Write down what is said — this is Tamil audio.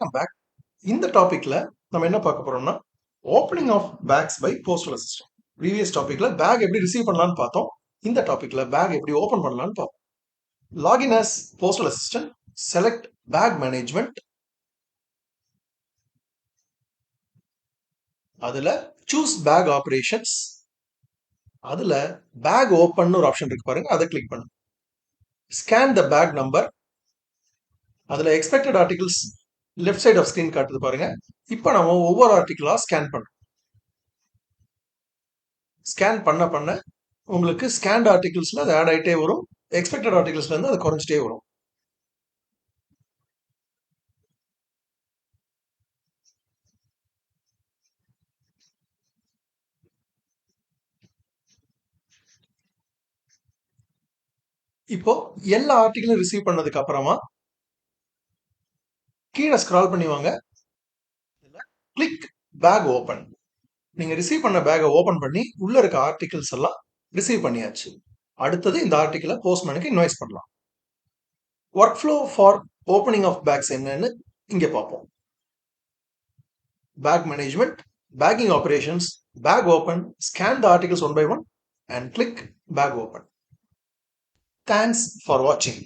Welcome back. இந்த டாபிக்ல நம்ம என்ன பார்க்க போறோம்னா opening of bags by postal assistant. Previous டாபிக்ல பேக் எப்படி ரிசீவ் பண்ணலாம்னு பார்த்தோம். இந்த டாபிக்ல பேக் எப்படி ஓபன் பண்ணலாம்னு பார்ப்போம். Login as postal assistant, select bag management. அதுல சூஸ் பேக் ஆபரேஷன்ஸ். அதுல பேக் ஓபன் ஒரு ஆப்ஷன் இருக்கு பாருங்க, அதை கிளிக் பண்ணுங்க. Scan the bag number. அதுல expected articles left side of screen காட்டுது பாருங்க. இப்போ நம்ம ஒவ்வொரு ஆர்டிகிளா ஸ்கேன் பண்றோம். ஸ்கேன் பண்ண உங்களுக்கு ஸ்கேன்ட் ஆர்டிகல்ஸ்ல அது ஆட் ஆகிட்டே வரும். எக்ஸ்பெக்டட் ஆர்டிகல்ஸ்ல இருந்து அது குறைஞ்சிட்டே வரும். இப்போ எல்லா ஆர்டிகிளும் ரிசீவ் பண்ணதுக்கு அப்புறமா கீழே ஸ்க்ரால் பண்ணி வாங்க. Click bag open. நீங்க ரிசீவ் பண்ண பேக்கை ஓபன் பண்ணி உள்ள இருக்க ஆர்டிகல்ஸ் எல்லாம் ரிசீவ் பண்ணியாச்சு. அடுத்தது இந்த ஆர்டிகிளை போஸ்ட்மேனுக்கு இன்வாய்ஸ் பண்ணலாம். Workflow for opening of bags என்னன்னு இங்க பார்ப்போம். Bag management, packing operations, bag open, scan the articles one by one and click bag open. Thanks for watching.